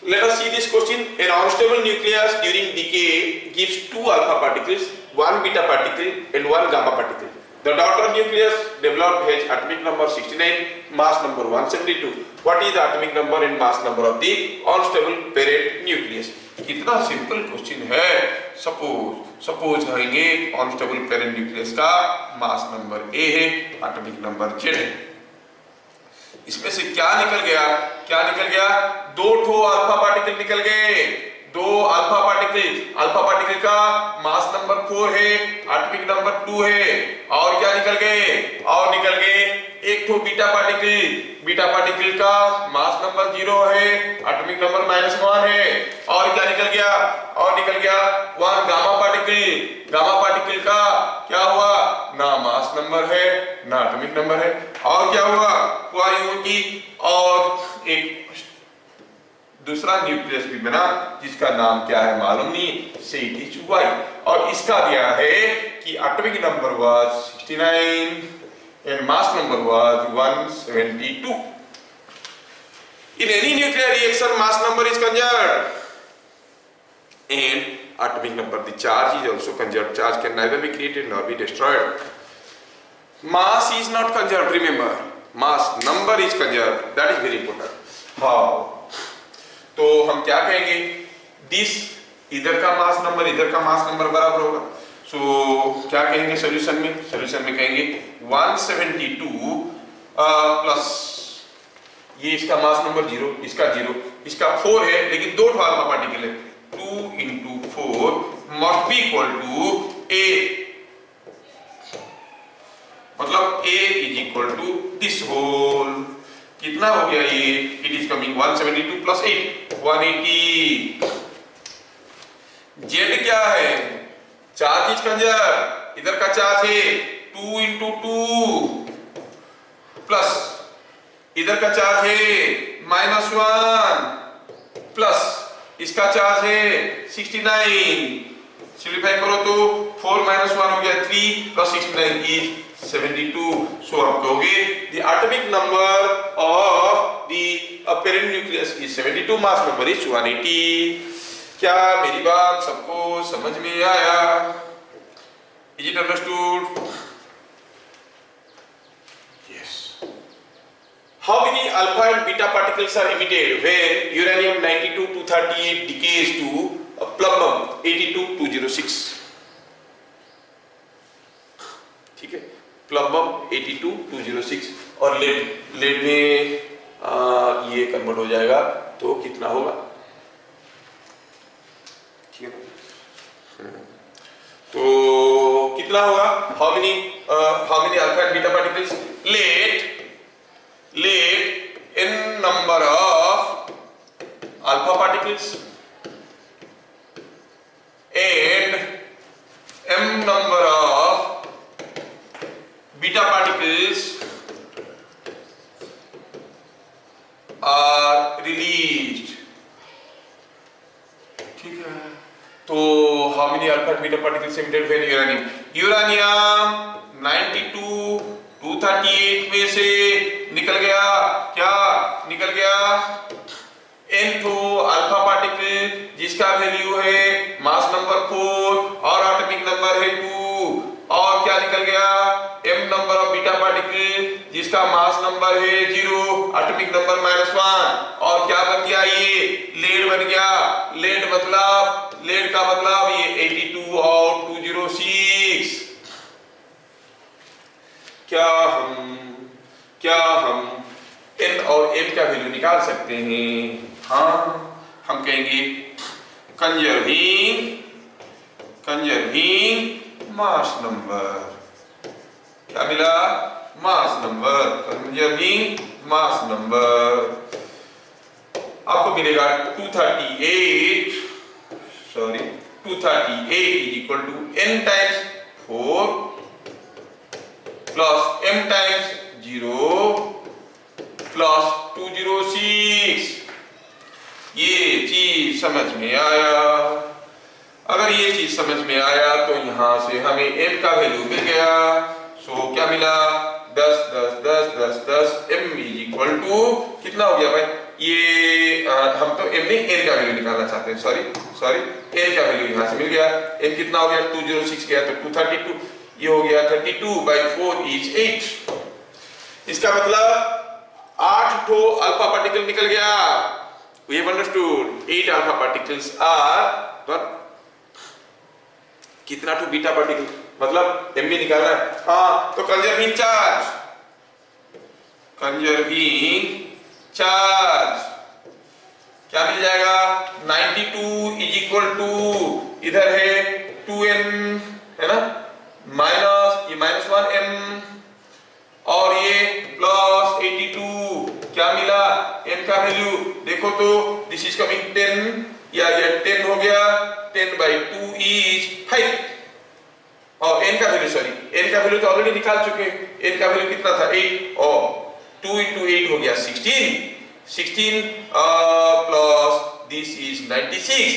Let us see this question. An unstable nucleus during decay gives 2 alpha particles, 1 beta particle and 1 gamma particle. The daughter nucleus developed has atomic number 69, mass number 172. What is the atomic number and mass number of the unstable parent nucleus? कितना simple question है. Suppose कहेंगे unstable parent nucleus का mass number A है, atomic number Z है. इसमें से क्या निकल गया? 2 ठो अल्फा पार्टिकल निकल गए. 2 अल्फा पार्टिकल का मास नंबर 4 है, एटॉमिक नंबर 2 है. और क्या निकल गए? 1 ठो बीटा पार्टिकल का मास नंबर 0 है, एटॉमिक नंबर -1 है. और क्या निकल गया? 1 गामा पार्टिकल का क्या हुआ? ना मास नंबर है ना एटॉमिक नंबर है. और क्या हुआ कि और एक दूसरा न्यूक्लियस भी बना जिसका नाम क्या है मालूम नहीं, से इट इज Y. और इसका दिया है कि atomic number was 69 and mass number was 172. In any nuclear reaction, mass number is conserved and atomic number, the charge is also conserved. Charge can neither be created nor be destroyed. Mass is not conserved, remember. Mass number is conserved. That is very important. How? तो हम क्या कहेंगे? This इधर का mass number बराबर होगा. सो क्या कहेंगे सॉल्यूशन में कहेंगे 172 प्लस ये इसका मास नंबर 0, इसका 4 है, लेकिन 2 अल्फा पार्टिकल है. 2 into 4 must be equal to A. मतलब A is equal to this whole. कितना हो गया ये? It is coming 172 plus 8 180. Z क्या है? Charge is conserve. इधर का चार्ज है 2 into 2 प्लस इधर का चार्ज है -1 प्लस इसका चार्ज है 69. सिंपलीफाई करो तो 4 - 1 हो गया 3 प्लस 69 इज 72. सो आप कहोगे the atomic number of the parent nucleus is 72, mass number is 180. क्या मेरी बात सबको समझ में आया? Is it understood? Yes. How many alpha and beta particles are emitted when uranium 92-238 decays to plutonium 82-206? ठीक है, प्लम्बम 82-206 और लेड में ये कन्वर्ट हो जाएगा तो कितना होगा? तो कितना होगा? How many alpha and beta particles? Let n number of alpha particles and m number of beta particles are released. ठीक है, तो how many alpha and beta particles emitted when uranium 92-238 में से निकल गया n तो अल्फा पार्टिकल जिसका value है मास नंबर 4 और एटॉमिक नंबर है 2. और क्या निकल गया? m number of beta particle जिसका मास नंबर है 0, एटॉमिक नंबर -1. और क्या बन गया? ये लेड बन गया. लेड का मतलब ये 82 और 206. क्या हम n और m का वैल्यू निकाल सकते हैं? हाँ, हम कहेंगे कंजर्विंग मास नंबर. क्या मिला? Mass number. Conserving mass number आपको मिलेगा 238 is equal to n times 4 plus m times 0 plus 206. ये चीज समझ में आया? अगर ये चीज समझ में आया तो यहां से हमें m का वैल्यू मिल गया. सो क्या मिला? 10 10 10 10 10 m is equal to कितना हो गया भाई? ये हम तो m में n का वैल्यू निकालना चाहते हैं, सॉरी n का वैल्यू यहाँ से मिल गया। n कितना हो गया 206 गया तो 232, ये हो गया 32/4 इज 8। इसका मतलब 8 ठो अल्फा पार्टिकल निकल गया। We have understood 8 alpha particles are पर कितना टू बीटा पार्टिकल, मतलब m भी निकालना है। हाँ तो कंजर्विंग चार्ज क्या मिल जाएगा 92 इज इक्वल टू, इधर है 2n है ना, माइनस ये -1m और ये प्लस 82, क्या मिला n का वैल्यू देखो तो दिस इज कमिंग 10, या ये 10 हो गया, 10/2 इज 5 और n का वैल्यू सॉरी n का वैल्यू तो ऑलरेडी निकाल चुके हैं। n का वैल्यू कितना था 8 और 2 into 8 हो गया 16 प्लस दिस इज 96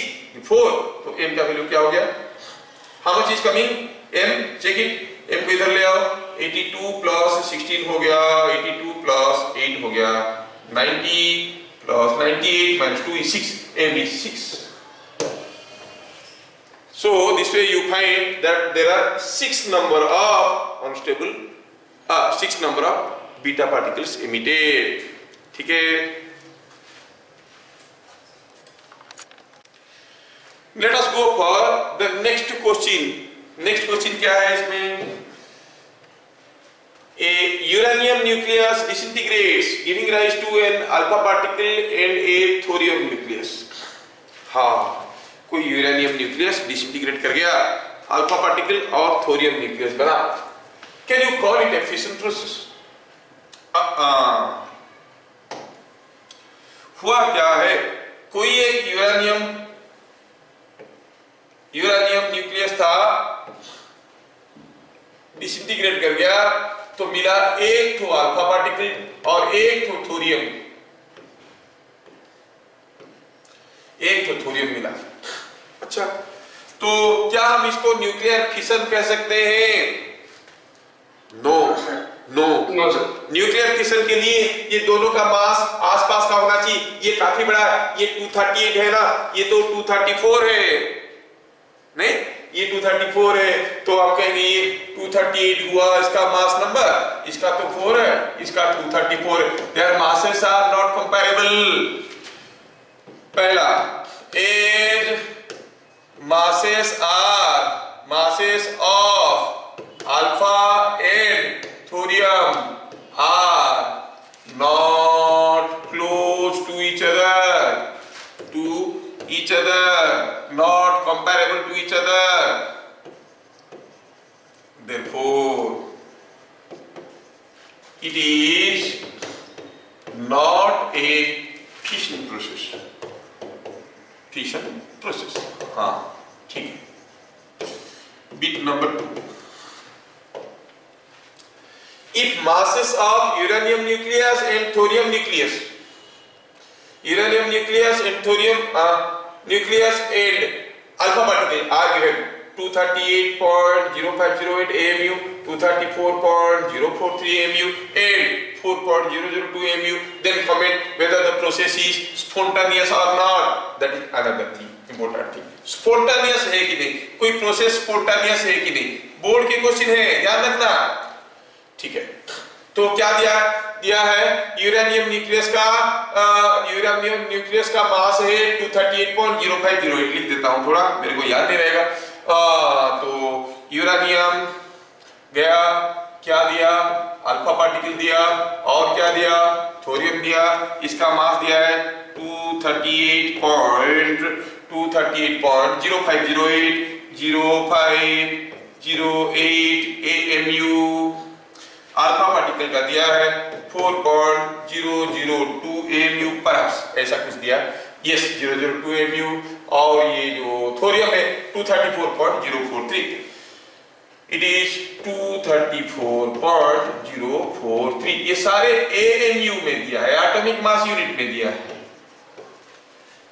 4, तो m का वैल्यू क्या हो गया, how much is coming m, check it, m को इधर ले आओ, 82 प्लस 16 हो गया, 82 प्लस 8 हो गया 90 plus 98 minus 2 is 6, m is 6. So this way you find that there are 6 number of unstable 6 number of beta particles emitted, ठीक है। Let us go for the next question. Next question क्या है इसमें, a uranium nucleus disintegrates giving rise to an alpha particle and a thorium nucleus। हाँ कोई uranium nucleus disintegrate कर गया, alpha particle और थोरियम न्यूक्लियस बना, can you call it A fission process. हुआ क्या है, कोई एक यूरेनियम न्यूक्लियस था, डिसइंटीग्रेट कर गया तो मिला एक ठो अल्फा पार्टिकल और एक ठो थोरियम मिला। अच्छा तो क्या हम इसको न्यूक्लियर फिशन कह सकते हैं? नो न्यूक्लियर फिशन के लिए ये दोनों का मास आसपास का होना चाहिए, ये काफी बड़ा है, ये 238 है ना, ये तो 234 है, नहीं ये 234 है, तो आप कहेंगे ये 238 हुआ, इसका मास नंबर, इसका तो 4 है, इसका 234 है, there masses are not comparable. पहला as masses of alpha and thorium are not close to each other, not comparable to each other, therefore it is not a fission process। हाँ ठीक है। Bit number 2, if masses of uranium nucleus and thorium nucleus and alpha particle are given 238.0508 AMU, 234.043 AMU and 4.002 AMU, then comment whether the process is spontaneous or not, that is another thing, important thing। स्पोंटानियस है कि नहीं, कोई process स्पोंटानियस है कि नहीं, board के question है, ध्यान रखना, ठीक है। तो क्या दिया है, यूरेनियम न्यूक्लियस का मास है 238.0508, लिख देता हूं थोड़ा, मेरे को याद नहीं रहेगा। तो यूरेनियम गया, क्या दिया, अल्फा पार्टिकल दिया, और क्या दिया, थोरियम दिया, इसका मास दिया है 238.0508 AMU, अल्फा पार्टिकल का दिया है 4.002 AMU परहैप्स, ऐसा कुछ दिया, यस 002 AMU, और ये जो थोरियम है 234.043, इट इज 234.043, ये सारे AMU में दिया है, एटॉमिक मास यूनिट में दिया है,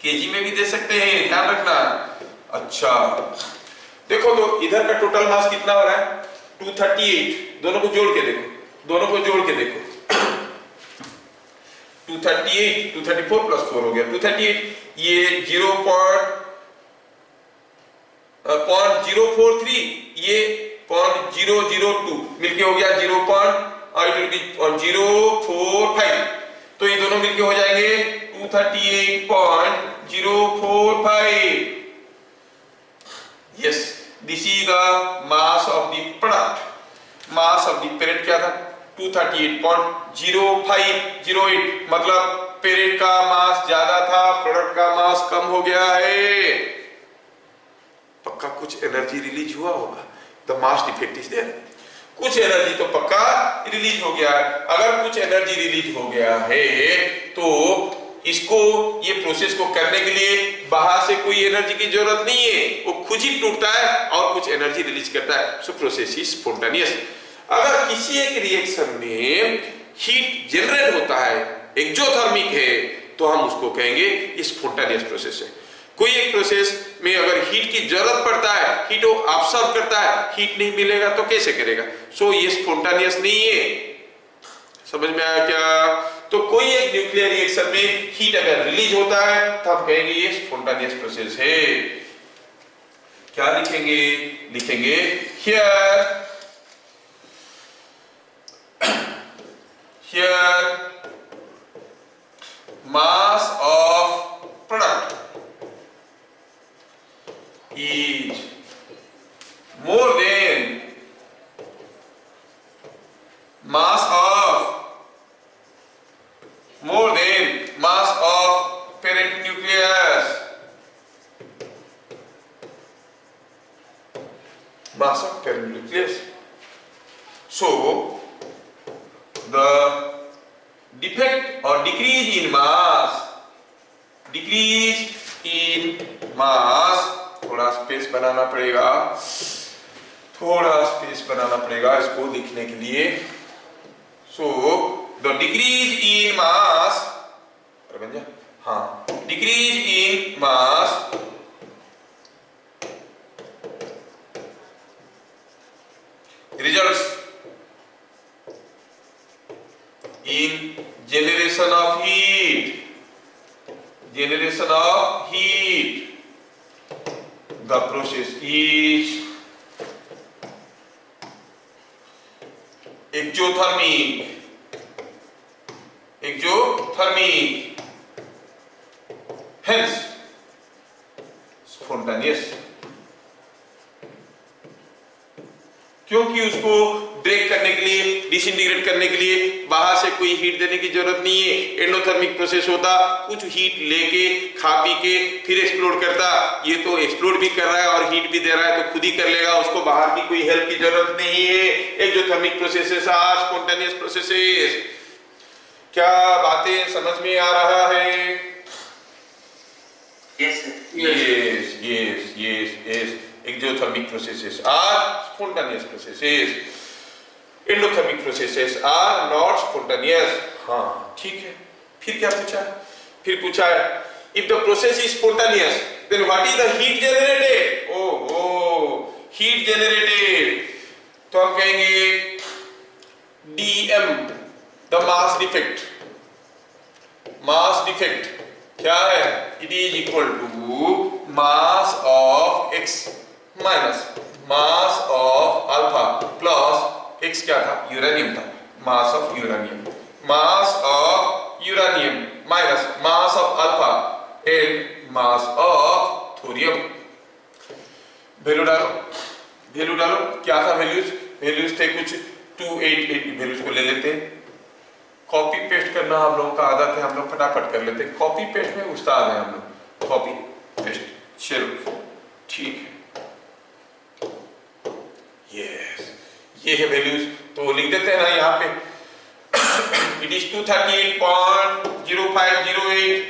केजी में भी दे सकते हैं, ध्यान रखना। अच्छा देखो तो इधर का टोटल मास कितना हो रहा है 238, दोनों को जोड़ के देखो, 238, 234 प्लस 4 हो गया 238, ये 0.043, ये 0.002 मिलके हो गया 0.045, तो ये दोनों मिलके हो जाएंगे 238.045. Yes, this is the mass of the product. Mass of the parent क्या था 238.0508, मतलब पेरेंट का मास ज्यादा था, प्रोडक्ट का मास कम हो गया है. पक्का कुछ एनर्जी रिलीज हुआ होगा. The mass defect is there. कुछ एनर्जी तो पक्का रिलीज हो गया है. अगर कुछ एनर्जी रिलीज हो गया है तो इसको, ये प्रोसेस को करने के लिए बाहर से कोई एनर्जी की जरूरत नहीं है, वो खुद ही टूटता है और कुछ एनर्जी रिलीज करता है. So process is spontaneous. अगर किसी एक रिएक्शन में हीट जनरेट होता है, एक्सोथर्मिक है, तो हम उसको कहेंगे ये स्पॉन्टेनियस प्रोसेस है. कोई एक प्रोसेस में अगर हीट की जरूरत पड़ता है, हीट को अब्सॉर्ब करता है, हीट नहीं मिलेगा तो कैसे करेगा? सो ये स्पॉन्टेनियस नहीं है. समझ में आया क्या? तो कोई एक न्यूक्लियर रिएक्शन में हीट अगर रिलीज होता है तो हम कहेंगे ये स्पॉन्टेनियस प्रोसेस है. क्या लिखेंगे? लिखेंगे here mass of product is more than mass of parent nucleus. Mass of parent nucleus. So the defect or decrease in mass, थोड़ा स्पेस बनाना पड़ेगा इसको लिखने के लिए. So the decrease in mass, decrease in mass results in generation of heat. The process is exothermic. Hence spontaneous. क्योंकि उसको break करने के लिए, डिसइंटीग्रेट करने के लिए बाहर से कोई हीट देने की जरूरत नहीं है. एंडोथर्मिक प्रोसेस होता, कुछ हीट लेके खा पी के फिर एक्सप्लोड करता. ये तो एक्सप्लोड भी कर रहा है और हीट भी दे रहा है, तो खुद ही कर लेगा, उसको बाहर की कोई हेल्प की जरूरत नहीं है. Exothermic processes are spontaneous processes. क्या बातें समझ में आ रहा है? Yes. Exothermic processes are spontaneous processes. Endothermic processes are not spontaneous. हाँ ठीक है. फिर क्या पूछा? फिर पूछा है if the process is spontaneous then what is the heat generated? heat generated. तो हम कहेंगे dm, the mass defect. क्या है? It is equal to mass of x minus mass of alpha plus x क्या था? यूरेनियम था. mass of uranium minus mass of alpha and mass of thorium. Value डालो. क्या था वैल्यूज थे कुछ 288. वैल्यूज को ले लेते हैं. कॉपी पेस्ट करना हम लोगों का आदत है, हम लोग फटाफट कर लेते हैं. कॉपी पेस्ट में उस्ताद हैं हम लोग. Copy paste. चलो ठीक है. यस, ये है वैल्यूज. तो लिख देते हैं ना यहाँ पे. It is 238.0508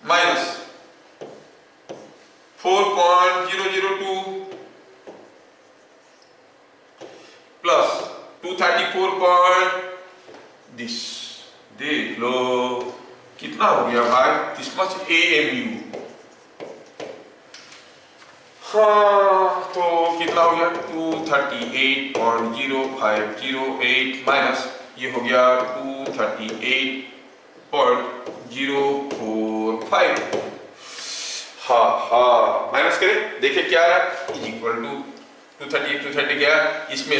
minus 4.002 plus 234. This देख लो कितना हो गया भाई. This much AMU. हाँ तो कितना हो गया 238.0508 माइनस ये हो गया 238.045। हाँ माइनस करें, देखिए क्या आ रहा है, इज इक्वल टू 230 क्या इसमें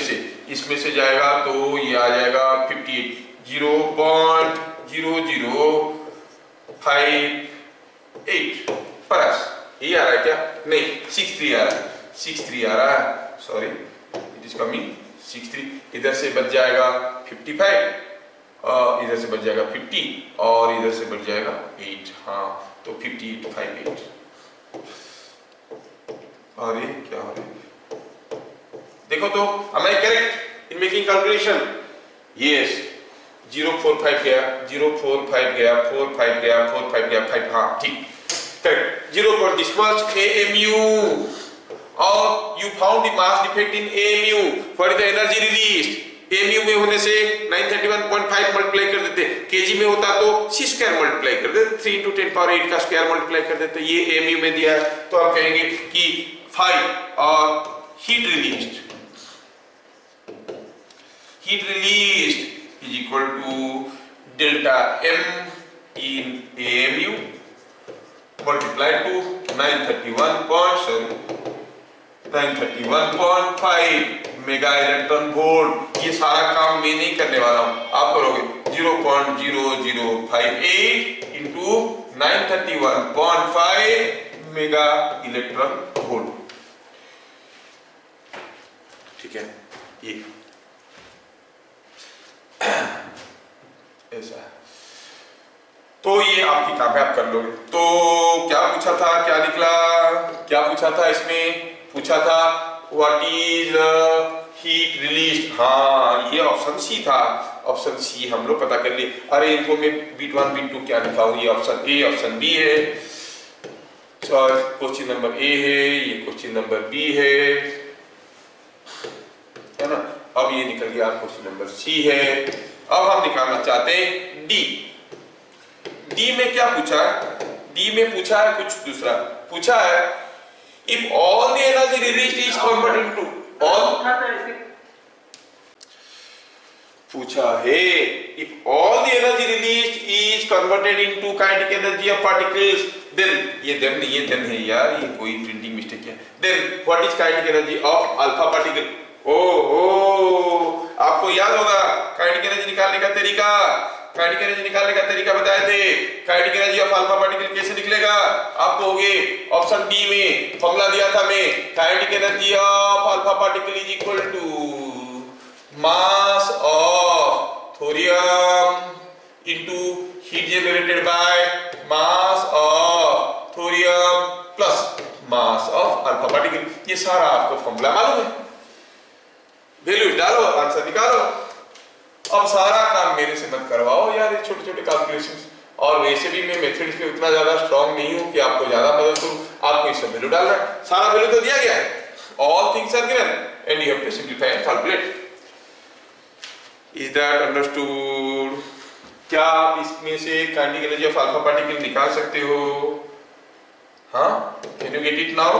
से जाएगा तो ये आ जाएगा 58, 0.005 परस। ये आ रहा है क्या, नहीं 63 आ रहा है, 63 आ रहा है, सॉरी इट इज कमिंग 63। इधर से बच जाएगा 55 और इधर से बच जाएगा 50 और इधर से बच जाएगा 8। हाँ तो 5858। अरे क्या हो रहा है, देखो तो am I correct in making calculation? Yes, 045 गया, 045 गया, 45 गया, 45 गया, 5। हाँ ठीक करेक्ट। 0 this much AMU और you found the mass defect in AMU. What is the energy released? AMU में होने से 931.5 मल्टीप्लाई कर देते, केजी में होता तो c स्क्वायर मल्टीप्लाई कर देते, 3 × 10⁸ का स्क्वायर मल्टीप्लाई कर देते। ये AMU में दिया है तो हम कहेंगे कि 5 और heat released is equal to delta M in AMU multiplied to 931.5 mega electron volt. ये सारा काम मैं नहीं करने वाला हूं, आप करोगे। 0.0058 इंटू 931.5 मेगा इलेक्ट्रॉन वोल्ट। ठीक है, ये ऐसा है। तो ये आपकी काम है, आप कर लोगे। तो क्या पूछा था, क्या निकला, क्या पूछा था इसमें, पूछा था व्हाट इज हीट रिलीज। हाँ ये ऑप्शन सी था, ऑप्शन सी हम लोग पता कर लिए। अरे इनको मैं बीट 1 बीट 2 क्या लिखा हूं, ये ऑप्शन ए ऑप्शन बी है, क्वेश्चन नंबर ए है, ये क्वेश्चन नंबर बी है ना। अब ये निकल गया क्वेश्चन नंबर सी है। अब हम निकालना चाहते हैं डी। डी में क्या पूछा है, डी में पूछा है कुछ दूसरा, पूछा है if all the energy released is converted into all, पूछा है if all the energy released is converted into kinetic energy of particles then, ये देन नहीं ये देन है यार, ये कोई प्रिंटिंग मिस्टेक है। Then what is kinetic energy of alpha particle. ओहो आपको याद होगा काइनेटिक एनर्जी निकालने का तरीका, काइनेटिक एनर्जी निकालने का तरीका बताए थे। Kinetic energy of alpha particle कैसे निकलेगा, आप कहोगे ऑप्शन बी में फॉर्मूला दिया था मैं, kinetic energy of alpha particle is equal to mass of thorium into heat generated by mass of thorium plus mass of alpha particle. ये सारा आपको फॉर्मूला मालूम है, वैल्यू डालो, आंसर निकालो। अब सारा काम मेरे से मत करवाओ यार, ये छोटे छोटे कैलकुलेशंस। और वैसे भी मैं मेथड्स में उतना ज्यादा स्ट्रांग नहीं हूं कि आपको ज्यादा मदद करूं, आपको इसमें वैल्यू डालना है, सारा वैल्यू तो दिया गया है, all things are given and you have to simplify and calculate. Is that understood? क्या आप इसमें से kinetic energy of alpha particle निकाल सकते हो? हाँ, can you get it now?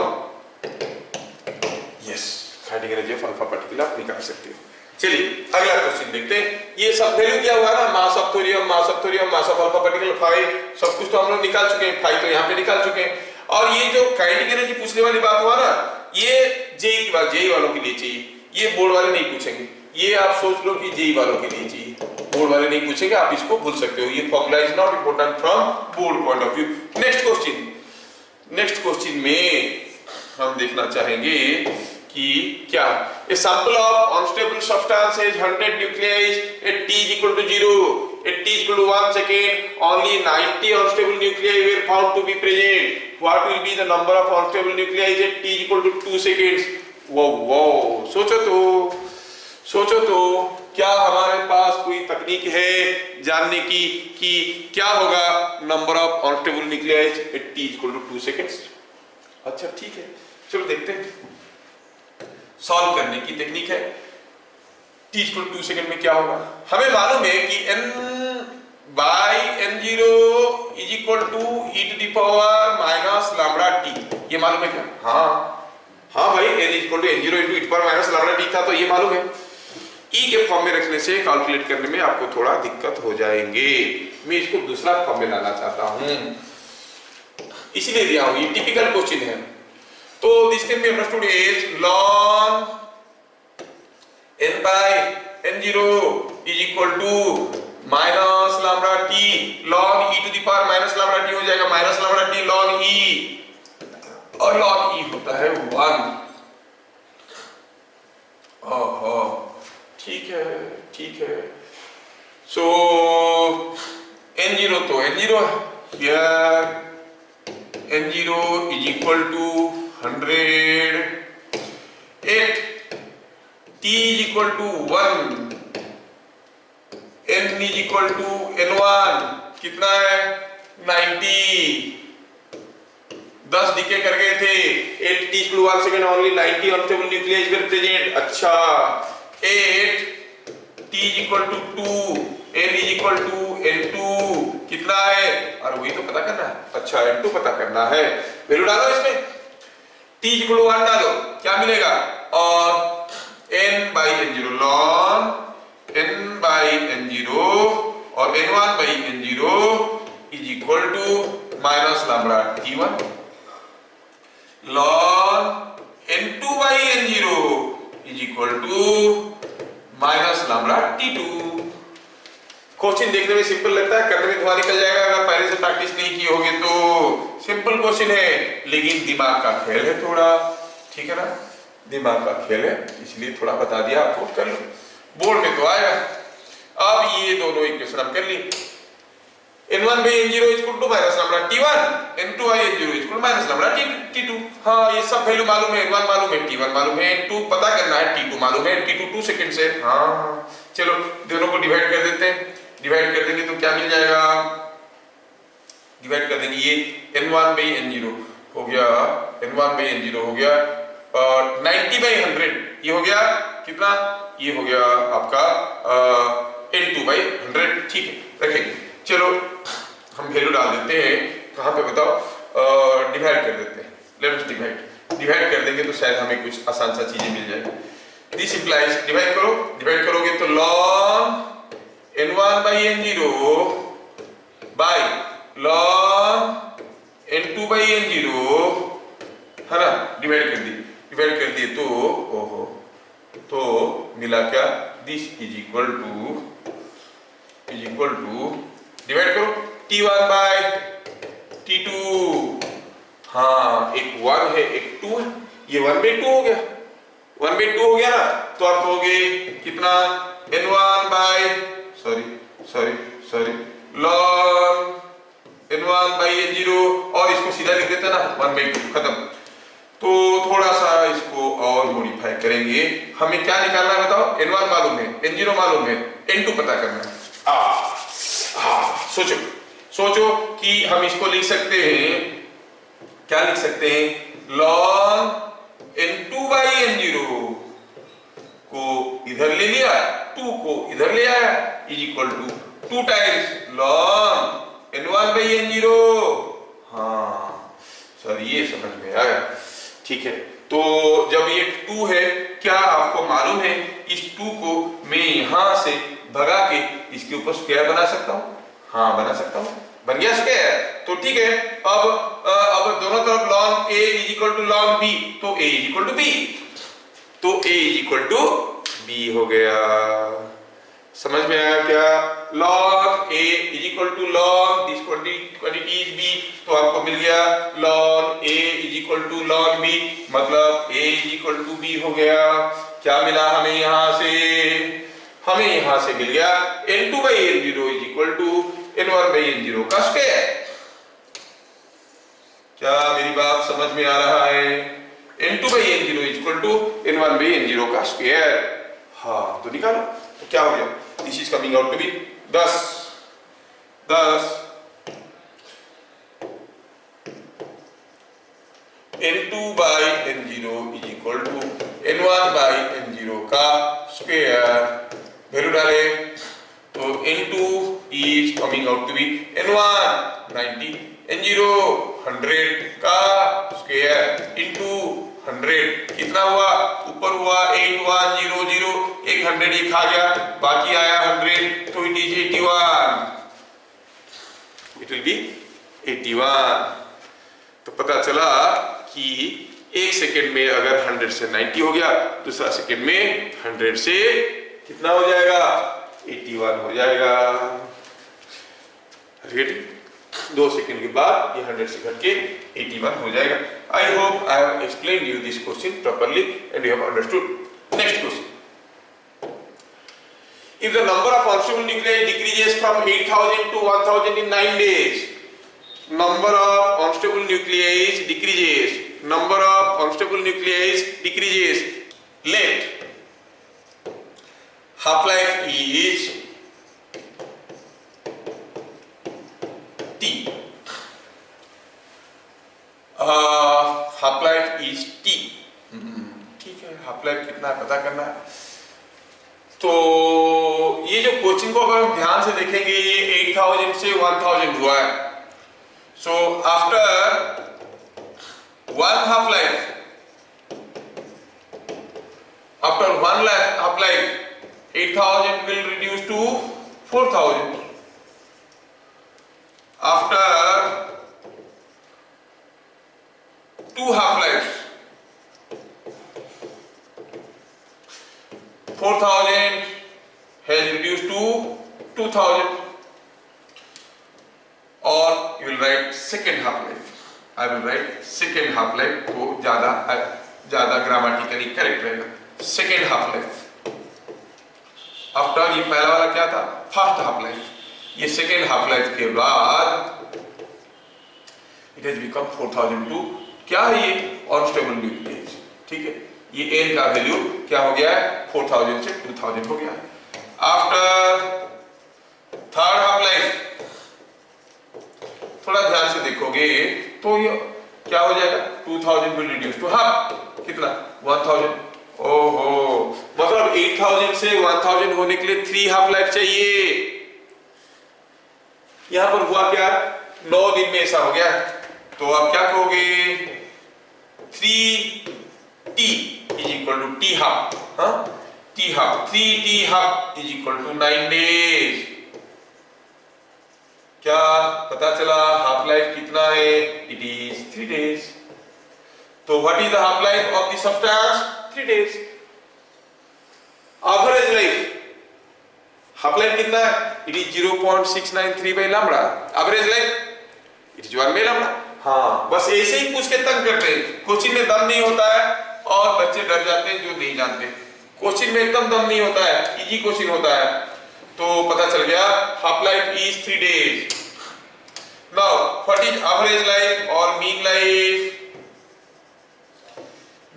Yes, kinetic energy of alpha particle आप निकाल सकते हो। चलिए अगला क्वेश्चन देखते हैं। ये सब वैल्यू क्या हुआ ना, मास of thorium, mass of thorium, mass of alpha particle 5, सब कुछ तो हम लोग निकाल चुके हैं, 5 तो यहाँ पे निकाल चुके हैं। और ये जो काइनेटिक एनर्जी पूछने वाली बात हुआ ना, ये जेई की बात, जेई वालों के लिए चाहिए, ये बोर्ड वाले नहीं पूछेंगे। ये आप सोच लो कि जेई वालों के लिए चाहिए, बोर्ड वाले नहीं पूछेंगे, आप इसको भूल सकते हो। ये formula is not important from board point of view. Next question में हम देखना चाहेंगे कि क्या a sample of unstable substance has 100 nuclei at t is equal to 0, at t is equal to 1 second only 90 unstable nuclei were found to be present. What will be the number of unstable nuclei at t is equal to 2 seconds? wow सोचो तो क्या हमारे पास कोई तकनीक है जानने की कि क्या होगा number of unstable nuclei at t is equal to 2 seconds? अच्छा ठीक है, चलो देखते हैं। सॉल्व करने की टेक्निक है, t equal to 2 सेकंड में क्या होगा। हमें मालूम है कि n by n0 is equal to e to the power minus lambda t, ये मालूम है क्या? हाँ भाई, n is equal to n0 into e to the power minus lambda t था, तो ये मालूम है। ई के फॉर्म में रखने से कैलकुलेट करने में आपको थोड़ा दिक्कत हो जाएंगे। मैं इसको दूसरा फॉर्म में लाना चाहता हूं, इसलिए दिया हूं, ये टिपिकल क्वेश्चन है। तो this can be understood as ln n by n0 is equal to minus lambda t ln e to the power minus lambda t हो जाएगा, minus lambda t ln e, और ln e होता है 1। ओहो ठीक है, ठीक है। सो n0 तो n0 here n0 is equal to 100, 8 t is equal to 1, n is equal to n1 कितना है 90, 10 डिके कर गए थे, 8 t equal to 1 second only 90 unstable nuclei is present। अच्छा 8 t is equal to 2, n is equal to n2 कितना है, और वही तो पता करना है। अच्छा n2 पता करना है, वैल्यू डालो इसमें, t is equal to 1 डालो, क्या मिलेगा, और n by n0 ln n by n0 और n1 by n0 is equal to minus lambda t1 ln n2 by n0 is equal to minus lambda t2। Question देखने में simple लगता है, करने में धुआं निकल जाएगा अगर पहले से प्रैक्टिस नहीं की होगी तो। सिंपल क्वेश्चन है लेकिन दिमाग का खेल है थोड़ा, ठीक है ना, दिमाग का खेल है, इसलिए थोड़ा बता दिया आपको, कर लो, बोर्ड में तो आएगा। अब ये दोनों इक्वेशन हम कर ली, n1 by n0 is equal to minus lambda t1, n2 by n0 is equal to minus lambda t2। हाँ ये सब वैल्यू मालूम है, n1 मालूम है, t1 मालूम है, n2 पता करना है, t2 मालूम है, t2 2 सेकंड से। हाँ चलो दोनों को डिवाइड कर देते हैं, डिवाइड कर देंगे तो क्या मिल जाएगा, डिवाइड कर देंगे, ये n1 by n0 हो गया, n1 by n0 हो गया, और 90 by 100 ये हो गया कितना, ये हो गया आपका n2 by 100। ठीक है रखेंगे, चलो हम वैल्यू डाल देते हैं, कहाँ पे बताओ, डिवाइड कर देते हैं, लेट अस डिवाइड कर देंगे तो शायद हमें कुछ आसान सा चीजें मिल जाएगी। दिस इंप्लाइज, डिवाइड करो, डिवाइड करोगे तो ln n1 by n0 by ln n2 by n0 है ना, डिवाइड कर दिए तो ओहो, तो मिला क्या, this is equal to divide करो t1 by t2। हाँ एक 1 है एक 2 है, ये 1/2 हो गया, 1/2 हो गया ना, तो आप कहोगे कितना, n1 by sorry ln n1 by n0, और इसको सीधा लिख देता ना 1/2 खत्म। तो थोड़ा सा इसको और मॉडिफाई करेंगे, हमें क्या निकालना है बताओ, n1 मालूम है, n0 मालूम है, n2 पता करना है। सोचो कि हम इसको लिख सकते हैं, क्या लिख सकते हैं, ln n2 by n0 को इधर ले लिया, 2 को इधर ले आया, is equal to 2 times ln n1 by n0। हाँ सर ये समझ में आया, ठीक है। तो जब ये 2 है, क्या आपको मालूम है इस 2 को मैं यहां से भगा के इसके ऊपर स्क्वायर बना सकता हूं, हाँ बना सकता हूं, बन गया स्क्वायर, तो ठीक है। अब दोनों तरफ ln a is equal to ln b, तो a is equal to b, तो a is equal to b हो गया, समझ में आया क्या, ln a is equal to ln this quantity is b, तो आपको मिल गया ln a is equal to ln b, मतलब a is equal to b हो गया। क्या मिला हमें यहां से, हमें यहां से मिल गया n2 by n0 is equal to n1 by n0 का स्क्वायर। क्या मेरी बात समझ में आ रहा है, n2 by n0 is equal to n1 by n0 का स्क्वायर। हाँ तो निकालो, तो क्या हो गया, this is coming out to be 10 n2 by n0 is equal to n1 by n0 का स्क्वायर। वैल्यू डाले तो n2 is coming out to be n1 90, n0 100 का स्क्वायर into 100 कितना हुआ, ऊपर हुआ 8100, एक 100 ही खा गया, बाकी आया 100, तो it is 81, it will be 81। तो पता चला कि एक सेकेंड में अगर 100 से 90 हो गया, दूसरा सेकेंड में 100 से कितना हो जाएगा, 81 हो जाएगा। रेडी, 2 सेकेंड के बाद ये 100 से घट के 81 हो जाएगा। I hope I have explained you this question properly and you have understood. Next question, if the number of unstable nuclei decreases from 8000 to 1000 in 9 days, number of unstable nuclei decreases, number of unstable nuclei decreases, let half life is t, half life is t, ठीक है, half life कितना है पता करना है। तो ये जो कोचिंग को अगर हम ध्यान से देखेंगे, ये 8000 से 1000 हुआ है। So after one half life, after one half life 8000 will reduce to 4000. After two half lives, 4000 has reduced to 2000, or you will write second half life. I will write second half life, तो ज्यादा grammatically correct रहेगा। Second half life after, ये पहला वाला क्या था, first half life, ये second half life के बाद इट हैज बिकम 4002। क्या है ये, अनस्टेबल न्यूक्लियस, ठीक है। ये n का वैल्यू क्या हो गया है, 4000 से 2000 हो गया है। आफ्टर थर्ड हाफ लाइफ, थोड़ा ध्यान से देखोगे तो ये क्या हो जाएगा, 2000 विल रिड्यूस टू हाफ, कितना, 1000। ओहो, मतलब 8000 से 1000 होने के लिए 3 हाफ लाइफ चाहिए। यहां पर हुआ क्या, 9 दिन में ऐसा हो गया। तो आप क्या कहोगे, 3t is equal to t half, हाँ, t half, 3t half is equal to 9 days। क्या पता चला, हाफ लाइफ कितना है, इट इज 3 days। तो what is the half life of the substance, 3 days। Average life, half life कितना है, it is 0.693 by lambda. Average life it is 1 by lambda. हाँ, बस ऐसे ही पूछ के तंग करते हैं, कोचिंग में दम नहीं होता है और बच्चे डर जाते हैं जो नहीं जानते। कोचिंग में एकदम दम नहीं होता है, इजी कोचिंग होता है। तो पता चल गया, half life is 3 days। Now what is average life और mean life,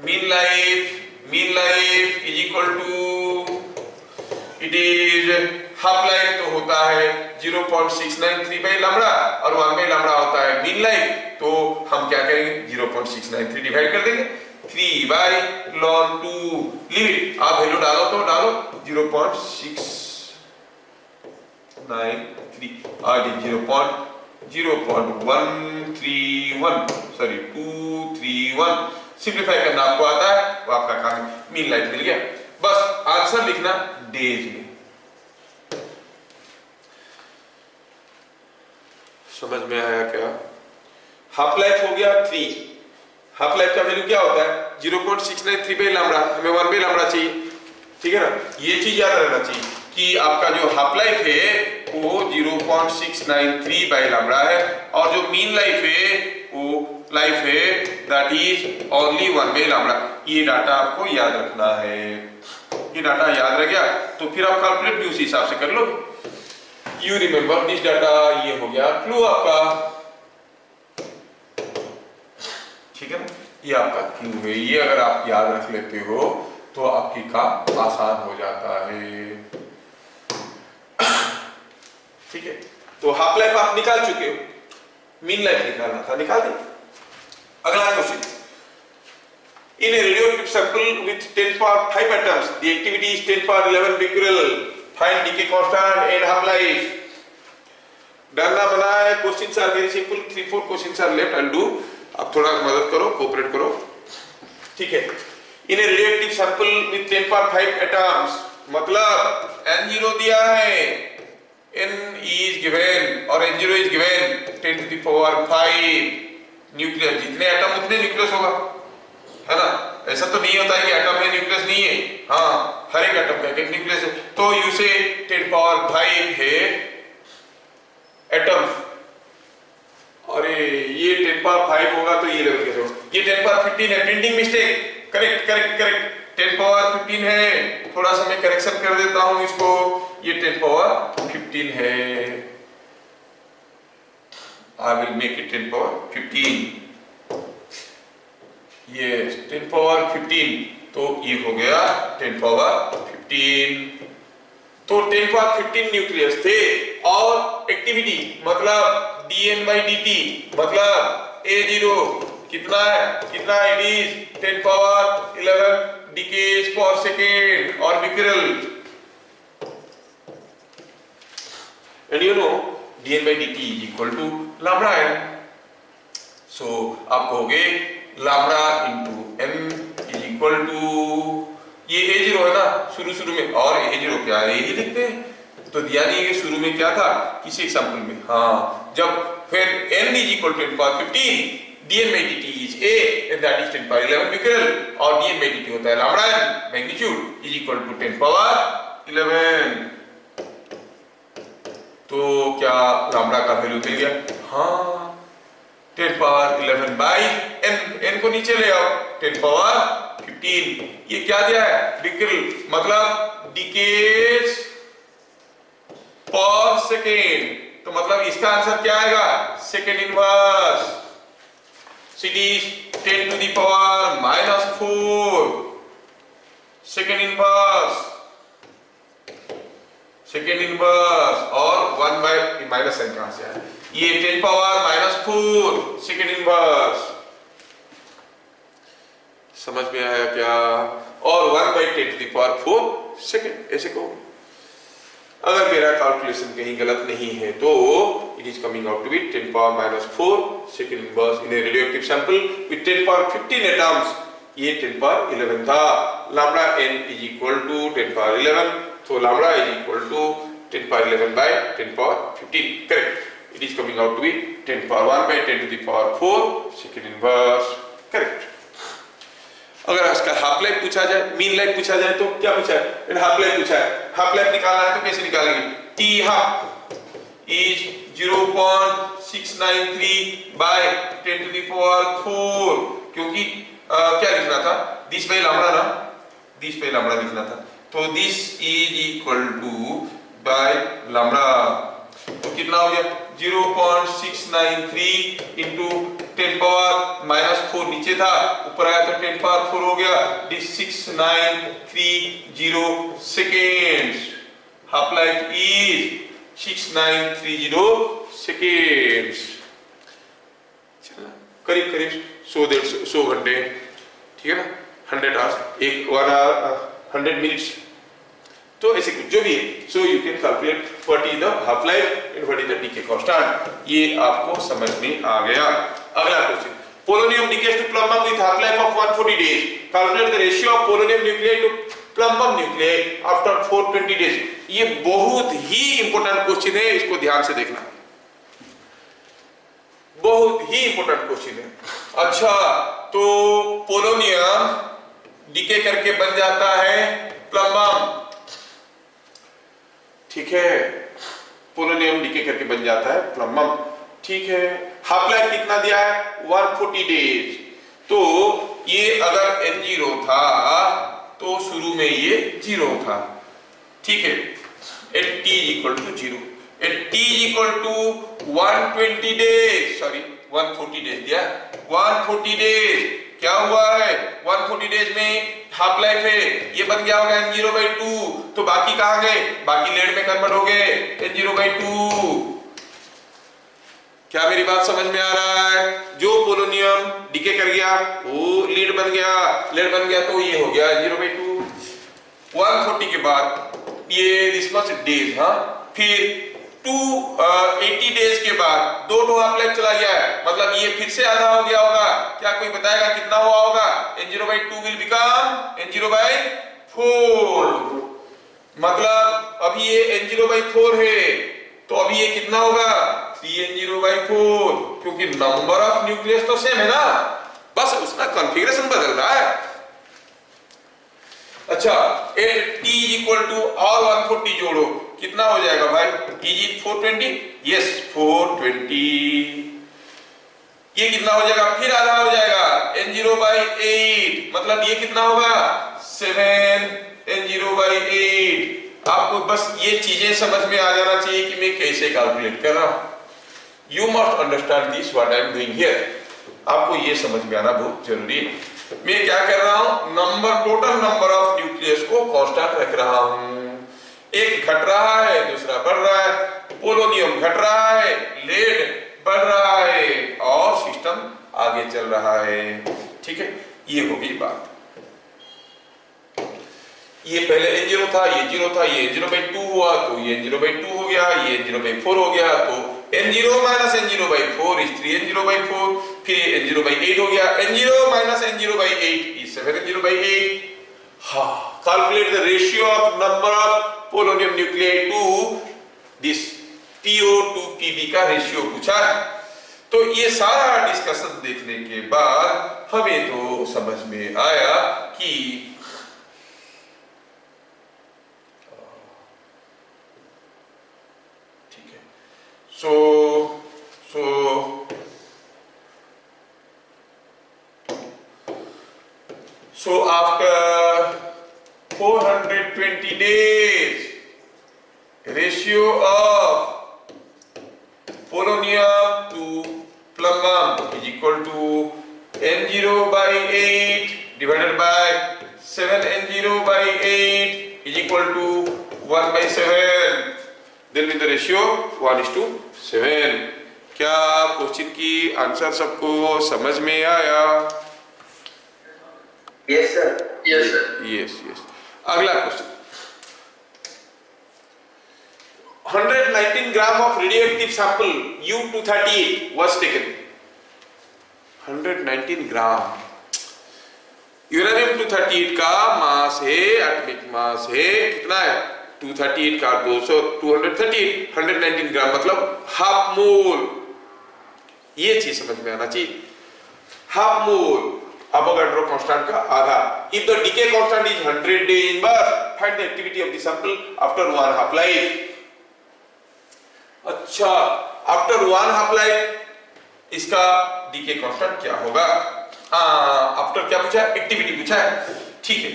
mean life is equal to, it is half life तो होता है 0.693 by लैम्डा और 1 by लैम्डा होता है मीन लाइफ। तो हम क्या करेंगे, 0.693 डिवाइड कर देंगे 3 by ln 2, लिमिट आप वैल्यू डालो तो डालो 0.693 और 0.131, सॉरी 231, सिंप्लीफाई करना आपको आता है, वो आपका काम है। मीन लाइफ मिल गया, बस आंसर लिखना डेज में। समझ में आया क्या, हाफ लाइफ हो गया 3, हाफ लाइफ का वैल्यू क्या होता है, 0.693 by लैम्डा, हमें 1 by लैम्डा चाहिए, ठीक है ना। ये चीज याद रखना चाहिए कि आपका जो हाफ लाइफ है वो 0.693 by लैम्डा है, और जो मीन लाइफ है वो लाइफ है that is only 1 by lambda. ये डाटा आपको याद रखना है। ये डाटा याद रह गया तो फिर आप कैलकुलेट भी उसी हिसाब से कर लो। यू रिमेंबर दिस डाटा, ये हो गया क्लू आपका, ठीक है ना। ये आपका क्लू है, ये अगर आप याद रख लेते हो तो आपकी काम आसान हो जाता है, ठीक है। तो हाफ लाइफ आप निकाल चुके हो, मीन लाइफ निकालना था, निकाल दे। अगला question, in a radioactive sample with 10 power 5 atoms, the activity is 10 power 11 becquerel, find decay constant and half life। डरना बना है, questions are very simple, 3-4 questions are left, I will do. आप थोड़ा मदद करो, कोऑपरेट करो। ठीक है। In a radioactive sample with 10 power 5 atoms, मतलब N0 दिया है, N is given और N0 is given 10 to the power 5 nucleus, जितने एटम उतने न्यूक्लियस होगा, है ना। ऐसा तो नहीं होता है कि एटम है न्यूक्लियस नहीं है, हाँ हर एक एटम का एक न्यूक्लियस है। तो यू से 10 पावर 5 है एटम्स, अरे ये 10 पावर 5 होगा तो ये 11 कैसे होगा, ये 10 पावर 15 है, printing mistake, correct correct correct, 10 power 15 है, थोड़ा सा मैं करेक्शन कर देता हूं इसको, ये 10 पावर 15 है, I will make it 10 power 15, ये 10 पावर 15, तो ये हो गया 10 पावर 15। तो 10 पावर 15 न्यूक्लियस थे और एक्टिविटी मतलब dN/dt मतलब A0 कितना है, कितना इट इज 10 पावर 11 डिकेज पर second orbital, and you know dN/dt is equal to lambda n, so आप कहोगे lambda into n is equal to, ये A0 है ना शुरू में, और A0 क्या है यही लिखते हैं, तो दिया नहीं है शुरू में क्या था किसी एग्जांपल में, हाँ जब फिर n is equal to 10 power 15 dN/dt is a and that is 10 power 11 becquerel, और dN/dt होता है lambda n magnitude is equal to 10 power 11, तो क्या लैम्डा का वैल्यू मिल गया, हाँ 10 पावर 11 बाई n को नीचे ले आओ 10 पावर 15, ये क्या दिया है becquerel मतलब डिकेज पर सेकेंड, तो मतलब इसका आंसर क्या आएगा second inverse, it is 10 to the power -4 second inverse और 1 बाय माइनस n कहां से आया, ये 10 पावर -4 सेकेंड इनवर्स, समझ में आया क्या, और 1 by 10 to the power 4 second, ऐसे कहो। अगर मेरा कैलकुलेशन कहीं गलत नहीं है तो it is coming out to be 10 power -4 second inverse in a radioactive sample with 10 power 15 atoms, ये 10 पावर 11 था, lambda n is equal to 10 power 11, तो lambda is equal to 10 power 11 बाय 10 power 15, correct, it is coming out to be 10 power 1 by 10 to the power 4 second inverse, correct. अगर इसका half life पूछा जाए, mean life पूछा जाए तो क्या पूछा है, हाफ लाइफ पूछा है, हाफ लाइफ निकालना है तो कैसे निकालेंगे, t half is 0.693 by 10 to the power 4, क्योंकि क्या लिखना था दिस बाय लैम्डा ना, दिस बाय लैम्डा लिखना था, तो this is equal to by lambda, तो कितना हो गया 0.693 इंटू 10 पावर -4 नीचे था, ऊपर आया तो 10 पावर 4 हो गया, this 6930 seconds, half life is 6930 seconds, करीब करीब 100 घंटे, ठीक है ना, 100 आवर्स, एक 1 आवर 100 मिनट्स, तो ऐसे कुछ जो भी है, so you can calculate what is the half life and what is the decay constant, ये आपको समझ में आ गया। अगला question, polonium decays to plumbum with half life of 140 days, calculate the ratio of polonium nuclei to plumbum nuclei after 420 days, ये बहुत ही important question है, इसको ध्यान से देखना, बहुत ही इंपॉर्टेंट क्वेश्चन है। अच्छा, तो पोलोनियम डिके करके बन जाता है प्लम्बम, ठीक है, पोलोनियम डिके करके बन जाता है प्लम्बम, ठीक है, हाफ लाइफ कितना दिया है 140 डेज, तो ये अगर N0 था तो शुरू में ये 0 था, ठीक है, at t equal to 0, at t equal to 120 days, sorry 140 days दिया, 140 डेज क्या हुआ है 140 डेज में हाफ लाइफ है, ये बन गया होगा N0/2, तो बाकी कहां गए, बाकी लेड में कन्वर्ट हो गए N0/2, क्या मेरी बात समझ में आ रहा है, जो पोलोनियम डिके कर गया वो लीड बन गया, लेड बन गया तो ये हो गया N0/2, 140 के बाद ये दिस मच डेज, हाँ, फिर 80 डेज के बाद 2 हाफ लाइफ चला गया है, मतलब ये फिर से आधा हो गया होगा। क्या कोई बताएगा कितना हुआ होगा? n0/2 विल बिकम n0/4, मतलब अभी ये n0/4 है, तो अभी ये कितना होगा? 3n0/4, क्योंकि नंबर ऑफ न्यूक्लियस तो सेम है ना, बस उसका कॉन्फ़िगरेशन बदल रहा है। अच्छा, t इक्वल टू और 140 जोड़ो, कितना हो जाएगा भाई? Is it 420? यस 420। ये कितना हो जाएगा? फिर आधा हो जाएगा, n0/8, मतलब ये कितना होगा? 7 n0/8। आपको बस ये चीजें समझ में आ जाना चाहिए कि मैं कैसे कैलकुलेट कर रहा हूं। You must understand this what I am doing here. आपको ये समझ में आना बहुत जरूरी है। मैं क्या कर रहा हूं? टोटल नंबर ऑफ न्यूक्लियस को कांस्टेंट रख रहा हूं। एक घट रहा है, दूसरा बढ़ रहा है। पोलोनियम घट रहा है, लेड बढ़ रहा है, और सिस्टम आगे चल रहा है। ठीक है, ये हो गई बात। ये पहले n0 था, ये 0 था, ये n0/2 हुआ, तो ये n0/2 हो गया, ये n0/4 हो गया, तो n0 - n0/4 is 3n0/4, फिर ये n0/8 हो गया, n0 - n0/8 is 7n0/8। हाँ, calculate the ratio of number of polonium nuclei to this PO to PB का रेशियो पूछा है। तो ये सारा डिस्कशन देखने के बाद हमें तो समझ में आया कि So after 420 days, ratio of polonium to plumbum is equal to n0/8 divided by 7n0/8 is equal to 1/7. Then with the ratio 1:7. क्या क्वेश्चन की आंसर सबको समझ में आया? Yes sir. Yes sir. Yes. अगला question, 119 gram of radioactive sample U-238 was taken. 119 gram uranium 238 का मास है, atomic mass है, कितना है? 238 का 238, 119 ग्राम मतलब हाफ मोल। ये चीज समझ में आना चाहिए। हाफ मोल Avogadro constant का आधा। If the decay constant is 100 days in bars, find the activity of the sample after 1 half life. अच्छा, after 1 half life इसका decay constant क्या होगा? after क्या पूछा है? एक्टिविटी पूछा है। ठीक है,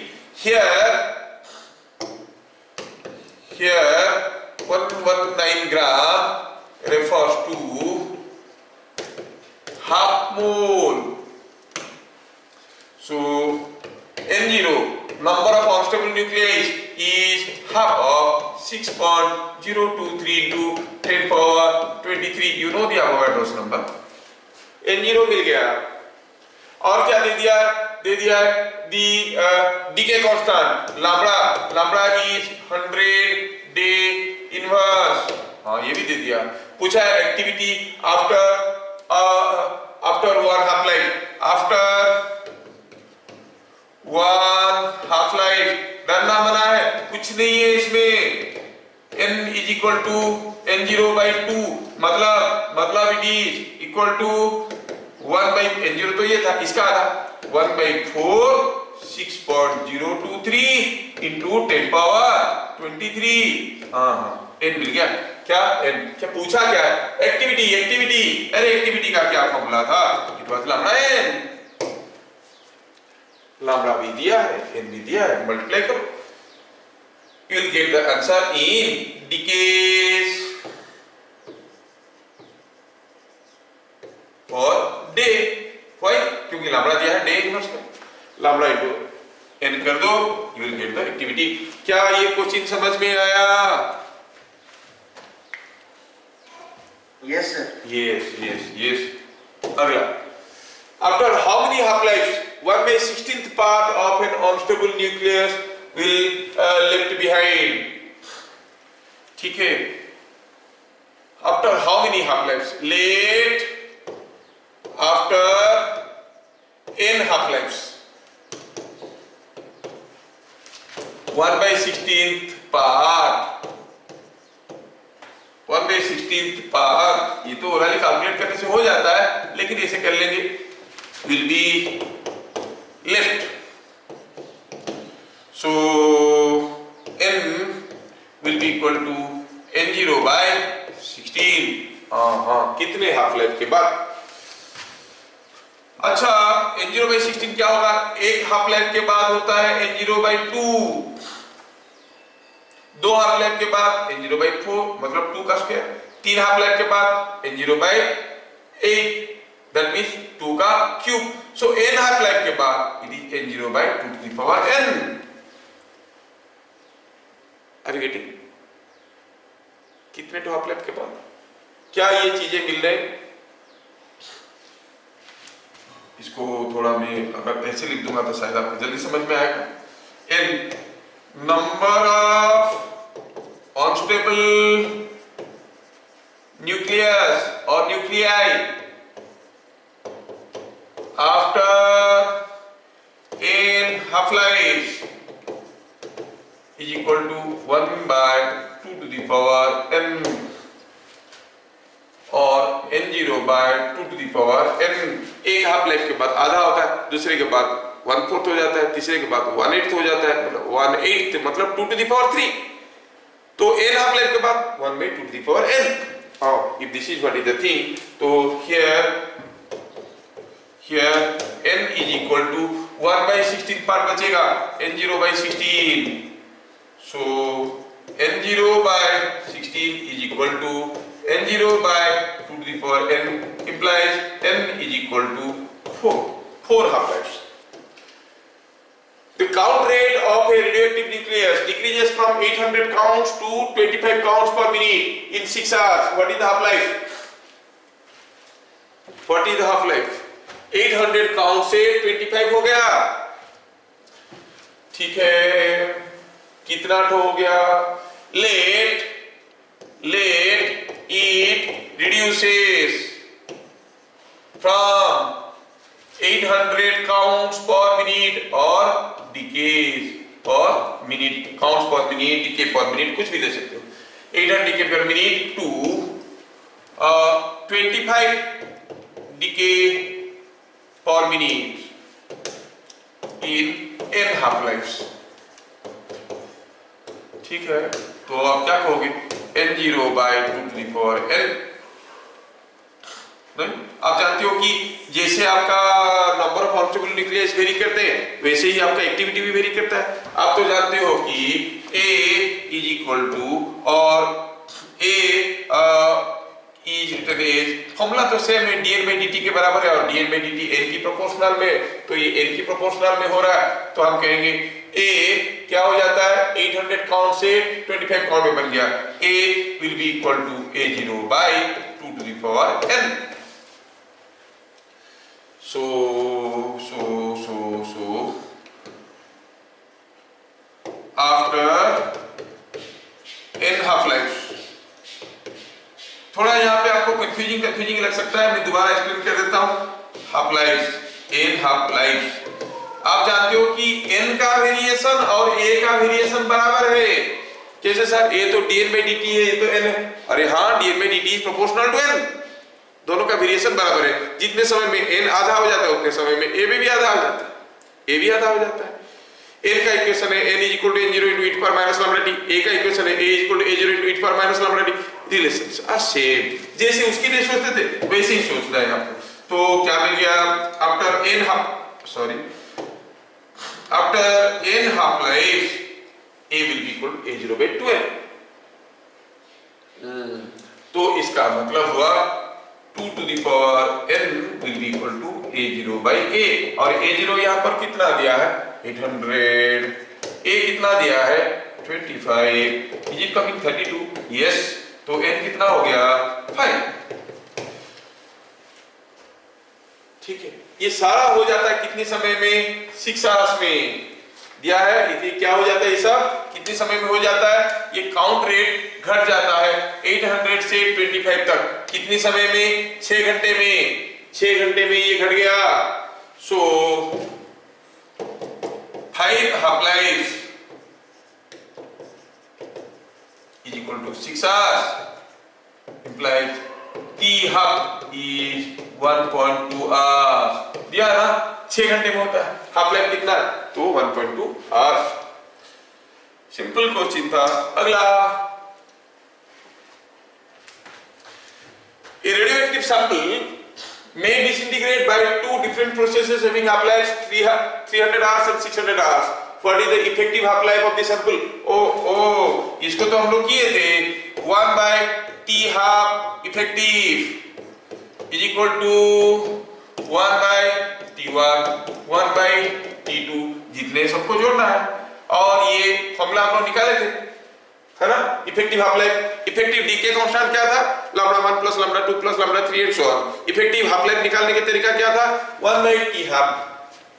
here 119 gram refers to half mole. So n0 number of unstable nuclei is half of 6.023 into 10 power 23. You know the Avogadro's number. n0 मिल गया, और क्या दे दिया? दे दिया the decay constant lambda is 100 day inverse. हाँ, ये भी दे दिया। पूछा है activity after 1 half life, after 1 half life डरना मना है, कुछ नहीं है इसमें। n is equal to n0/2, मतलब it is equal to 1/n0 तो ये था, इसका आधा 1/4 6.023 into 10 power 23। हाँ, n मिल गया। क्या n? क्या पूछा? क्या है? एक्टिविटी। अरे एक्टिविटी का क्या फॉर्मूला था? It was lambda n। Lambda भी दिया है, n भी दिया है, मल्टीप्लाई करो, you will get the answer in decays for day. Why? क्योंकि लैम्डा दिया है डे इनवर्स में, लैम्डा इनटू n कर दो, you will get the activity। क्या ये क्वेश्चन समझ में आया? Yes sir. Yes. अगला, after how many half lives 1/16th part of an unstable nucleus will left behind? ठीक है, after how many half lives? Let after n half lives 1/16th part 1/16th part, ये तो orally calculate करने से हो जाता है, लेकिन ऐसे कर लेंगे, will be left, so n will be equal to n0/16। हाँ, कितने हाफ लाइफ के बाद? अच्छा, n0/16 क्या होगा? एक हाफ लाइफ के बाद होता है n0/2, दो हाफ लाइफ के बाद n0/4, मतलब 2 का स्क्वायर, तीन हाफ लाइफ के बाद n0/8, दैट मींस 2 का cube. So n half life के बाद it is n0/2n। Are you getting? कितने हाफ लाइफ के बाद क्या ये चीजें मिल रही? इसको थोड़ा मैं अगर ऐसे लिख दूंगा तो शायद आपको जल्दी समझ में आएगा। n number of unstable nucleus or nuclei after n half lives is equal to 1/2 to the power n और n0/2 to the power n। एक हाफ लाइफ के बाद आधा होता है, दूसरे के बाद 1/4 हो जाता है, तीसरे के बाद 1/8 हो जाता है, मतलब 1/8 मतलब 2 to the power 3। तो n हाफ लाइफ के बाद 1/2 to the power n। if this is what is the thing, तो here n is equal to 1/16 part बचेगा, n0/16। so n0/16 is equal to n0/2 to the power n, implies n is equal to 4 half lives। The count rate of a radioactive nucleus decreases from 800 counts to 25 counts per minute in 6 hours. What is the half life? What is the half life? 800 count से 25 हो गया, ठीक है, कितना हो गया? let it reduces from 800 counts per minute or decays per minute, counts per minute, decay per minute, कुछ भी दे सकते हो, 800 decay per minute to 25 decay per minute in n half lives। ठीक है, तो आप क्या कहोगे? n0/2 to the power n। नहीं, आप जानते हो कि जैसे आपका number of unstable nucleus very करते हैं, वैसे ही आपका एक्टिविटी भी वेरी करता है। आप तो जानते हो कि A is equal to और A is written as, formula तो सेम है, dn/dt के बराबर है, और dn/dt n की प्रोपोर्शनल में, तो ये n की प्रोपोर्शनल में हो रहा है, तो हम कहेंगे A क्या हो जाता है? 800 काउंट से 25 काउंट में बन गया, A will be equal to A0/2 to the power n। So after n half lives, थोड़ा यहाँ पे आपको कंफ्यूजिंग लग सकता है, मैं दोबारा एक्सप्लेन कर देता हूँ। Half lives, n half lives, आप जानते हो कि n का वेरिएशन और a का वेरिएशन बराबर है। कैसे सर? a तो dn/dt है, ये तो n है। अरे हाँ, dn/dt is proportional to n, दोनों का वेरिएशन बराबर है। जितने समय में n आधा हो जाता है उतने समय में a भी आधा हो जाता है, a भी आधा हो जाता है। n का इक्वेशन है n = n0 × e⁻ λt, a का इक्वेशन है a = a0 × e⁻ λt। Relations are same, जैसे उसके लिए सोचते थे वैसे ही सोचना है आपको। तो क्या मिल गया? After n half lives a will be equal to a0/2n। तो इसका मतलब हुआ 2 to the power n will be equal to a0/a, और a0 यहाँ पर कितना दिया है? 800, a कितना दिया है? 25, is it coming 32? yes, तो n कितना हो गया? 5। ठीक है, ये सारा हो जाता है कितने समय में? 6 आवर्स में दिया है। ये क्या हो जाता है? ये सब कितने समय में हो जाता है? ये काउंट रेट घट जाता है 800 से 25 तक। कितने समय में? 6 घंटे में। 6 घंटे में ये घट गया। सो 5 half life is equal to 6 hours implies T half is 1.2 hours। दिया ना, 6 घंटे में होता है। हाफ लाइफ कितना है? तो 1.2 hours। सिंपल क्वेश्चन था। अगला, a radioactive sample may disintegrate by two different processes having half life 300 hours and 600 hours। What is the effective half life of the sample? इसको तो हम लोग किए थे। 1 by T half effective is equal to 1 by T1 1 by T2। जितने सबको जोड़ना है और ये फॉर्मूला हम लोग निकाले थे, है ना? Effective half life, effective decay constant क्या था? Lambda 1 plus lambda 2 plus lambda 3 and so on. Effective half life निकालने का तरीका क्या था? 1 by T half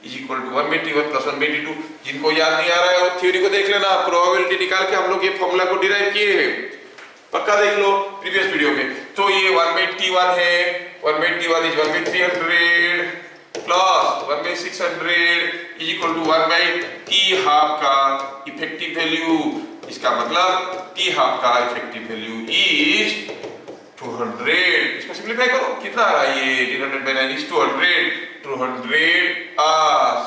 is equal to 1 by T1 plus 1 by T2। जिनको याद नहीं आ रहा है वो थ्योरी को देख लेना। प्रोबेबिलिटी निकाल के हम लोग ये फॉर्मूला को डिराइव किए हैं, पक्का देख लो प्रीवियस वीडियो में। तो ये 1 by T1 है, 1 by T1 is 1 by 300 plus 1 by 600 is equal to 1 by T half का इफेक्टिव वैल्यू। इसका मतलब T half का इफेक्टिव वैल्यू इज 200। इसको सिंपलीफाई करो, कितना आ रहा है ये? 300 by 9 is 200 hours।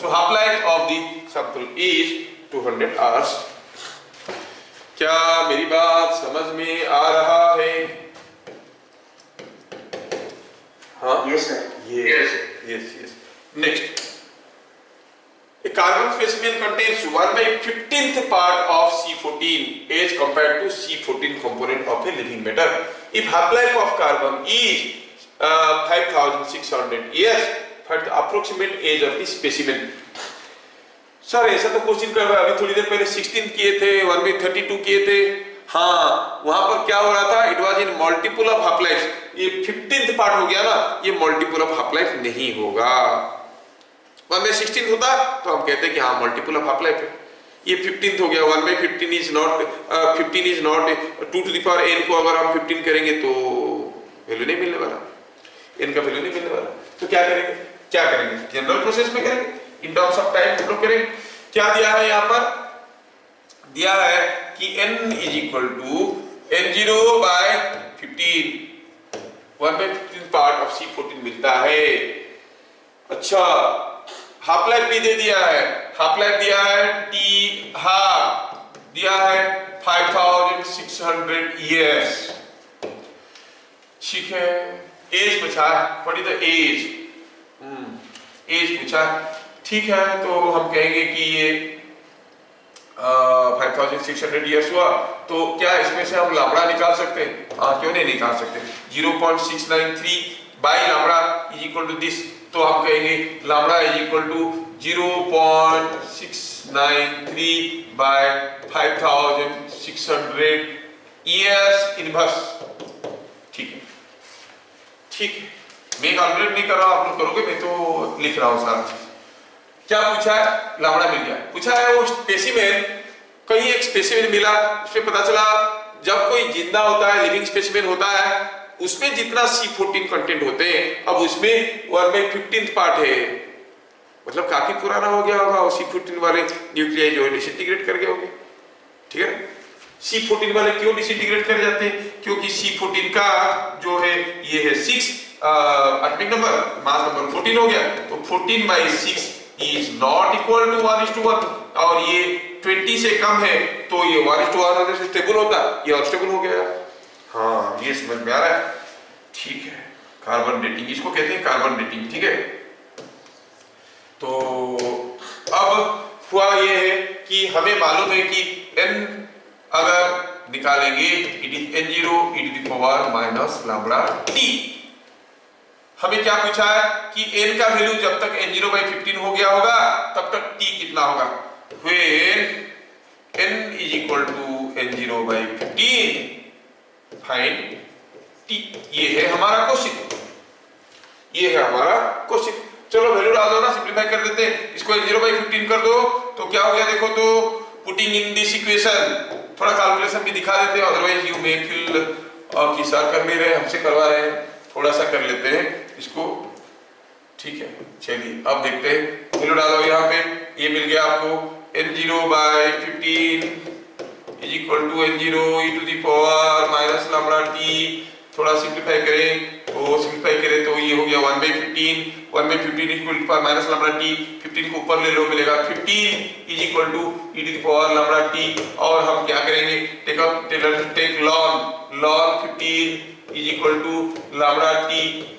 So half life of the sample is 200 hours। क्या मेरी बात समझ में आ रहा है? हाँ, Yes sir। yes। Next, a carbon specimen contains 1 by 15th part of C14 as compared to C14 component of a living matter। If half life of carbon is 5600 years, find the approximate age of the specimen। Sir ऐसा तो question कर रहा है, अभी थोड़ी देर पहले 16 किए थे, 1 by 32 किए थे। हाँ, वहां पर क्या हो रहा था? It was in multiple of half life. ये 15th पार्ट हो गया ना, ये मल्टीपल ऑफ हाफ लाइफ नहीं होगा। 1 by 16 होता तो हम कहते कि हाँ मल्टीपल ऑफ हाफ लाइफ है। ये 15th हो गया। 1 by 15 is not 2 to the power n को अगर हम 15 करेंगे तो वैल्यू नहीं मिलने वाला, n का वैल्यू नहीं मिलने वाला। तो क्या करेंगे? जनरल प्रोसेस में करेंगे, इन टर्म्स ऑफ टाइम हम लोग करेंगे। क्या दिया है यहाँ पर? दिया है कि n is equal to n0 by 15, 1 by 15 part of C14 मिलता है। अच्छा, हाफ लाइफ भी दे दिया है। हाफ लाइफ दिया है T हाफ, दिया है 5600 years। ठीक है, एज पूछा है, what is the age? Age पूछा, ठीक है। तो हम कहेंगे कि ये 5600 years हुआ। तो क्या इसमें से हम लैम्डा निकाल सकते हैं? हाँ, क्यों नहीं निकाल सकते? 0.693 by lambda is equal to this. तो हम कहेंगे lambda is equal to 0.693 by 5600 years inverse. ठीक है, मैं कैलकुलेट नहीं कर रहा हूं, आप लोग करोगे, मैं तो लिख रहा हूं सारा चीज। क्या पूछा है? लैम्डा मिल गया। पूछा है वो स्पेसिमेन, कहीं एक स्पेसिमेन मिला, उसमें पता चला जब कोई जिंदा होता है, लिविंग स्पेसिमेन होता है, उसमें जितना C14 कंटेंट होते हैं, अब उसमें 1 by 15th पार्ट है, मतलब काफी पुराना हो गया होगा। और C14 वाले न्यूक्लियाई जो है डिसइंटीग्रेट कर गए होंगे। ठीक है, C14 वाले क्यों डिसइंटीग्रेट कर जाते हैं? क्योंकि C14 का जो है ये है 6 एटॉमिक नंबर, मास नंबर 14 हो गया। तो 14 by 6 is not equal to 1:1, और ये 20 से कम है तो ये 1:1 होने से स्टेबल होता, ये अनस्टेबल हो गया। हाँ, ये समझ में आ रहा है? ठीक है, कार्बन डेटिंग इसको कहते हैं, कार्बन डेटिंग। ठीक है, तो अब हुआ ये है कि हमें मालूम है कि n अगर निकालेंगे it is n0 e⁻ lambda t। हमें क्या पूछा है कि n का वैल्यू जब तक n0 by 15 हो गया होगा तब तक t कितना होगा? when n is equal to n0 by 15 find t। ये है हमारा क्वेश्चन, ये है हमारा क्वेश्चन। चलो वैल्यू डाल दो ना, सिंपलीफाई कर देते हैं। इसको n0 by 15 कर दो तो क्या हो गया देखो तो, पुटिंग इन दिस इक्वेशन थोड़ा कैलकुलेशन भी दिखा देते हैं, अदरवाइज यू मे फील कि सर कर नहीं रहे, हमसे करवा रहे हैं, थोड़ा सा कर लेते हैं इसको, ठीक है। चलिए अब देखते हैं, वैल्यू डालो यहाँ पे, ये मिल गया आपको n0/15 is equal to n0 e to the power minus lambda t। थोड़ा सिंप्लीफाई करें तो सिंप्लीफाई करें तो ये हो गया 1/15, 1/15 equal to minus lambda t, 15 को ऊपर ले लो मिलेगा 15 is equal to e to the power lambda t। और हम क्या करेंगे, take ln 15 is equal to lambda t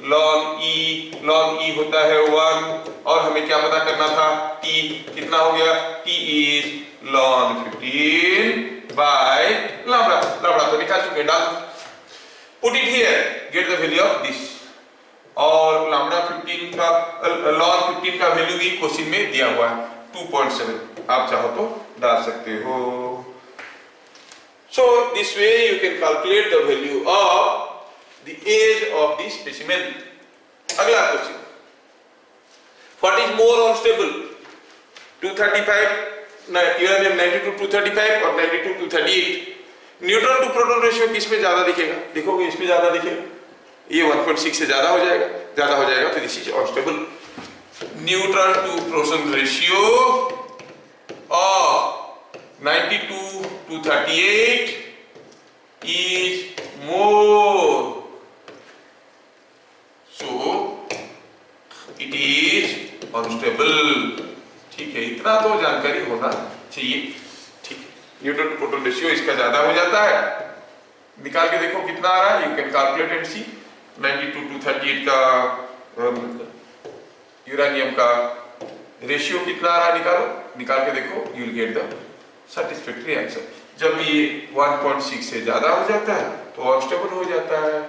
ln e होता है 1, और हमें क्या पता करना था, t कितना हो गया, t is ln 15 by lambda तो निकाल चुके हैं, डाल put it here, get the value of this। और लैम्बडा 15 का ln 15 का वैल्यू भी क्वेश्चन में दिया हुआ है 2.7, आप चाहो तो डाल सकते हो। So this way you can calculate the value of the age of the specimen। अगला question, what is more unstable, 235 uranium 92 235 और 92 238। न्यूट्रॉन टू प्रोटॉन रेशियो किस में ज्यादा दिखेगा, देखोगे इसमें ज्यादा दिखेगा, ये 1.6 से ज्यादा हो जाएगा तो this is unstable. Neutron to proton ratio of 92 to 38 is more, so it is unstable। ठीक है, इतना तो जानकारी होना चाहिए, ठीक है। न्यूट्रॉन टू प्रोटॉन रेशियो इसका ज्यादा हो जाता है, निकाल के देखो कितना आ रहा है, you can calculate and see. 92 to 38 का यूरेनियम का रेशियो कितना आ रहा है, निकाल के देखो, you will get the satisfactory answer. जब ये 1.6 से ज्यादा हो जाता है तो अनस्टेबल हो जाता है,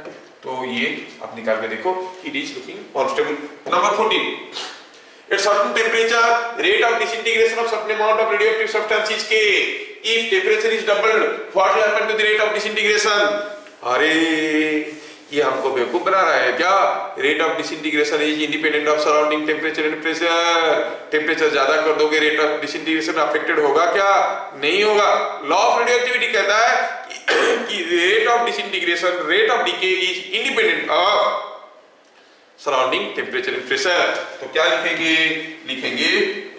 तो ये आप निकाल के देखो, it is looking unstable. Number 14, at certain temperature rate of disintegration of certain amount of radioactive substance is k, if temperature is doubled what will happen to the rate of disintegration। अरे ये हमको बेवकूफ बना रहा है क्या, rate of disintegration is independent of surrounding temperature and pressure. Temperature ज्यादा कर दोगे रेट ऑफ डिसइंटीग्रेशन अफेक्टेड होगा क्या, नहीं होगा। लॉ ऑफ रेडियोएक्टिविटी कहता है कि rate of disintegration, rate of decay is independent of surrounding temperature and pressure. तो क्या लिखेंगे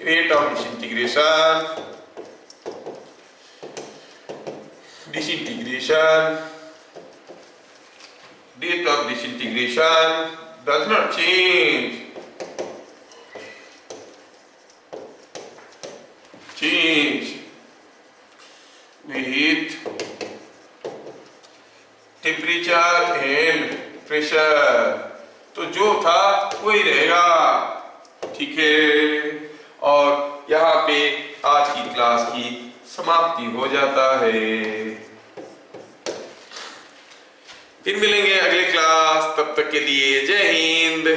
rate of disintegration rate of disintegration does not change with temperature and pressure। तो जो था वही रहेगा, ठीक है। और यहाँ पे आज की क्लास की समाप्ति हो जाता है, फिर मिलेंगे अगले क्लास, तब तक के लिए जय हिंद।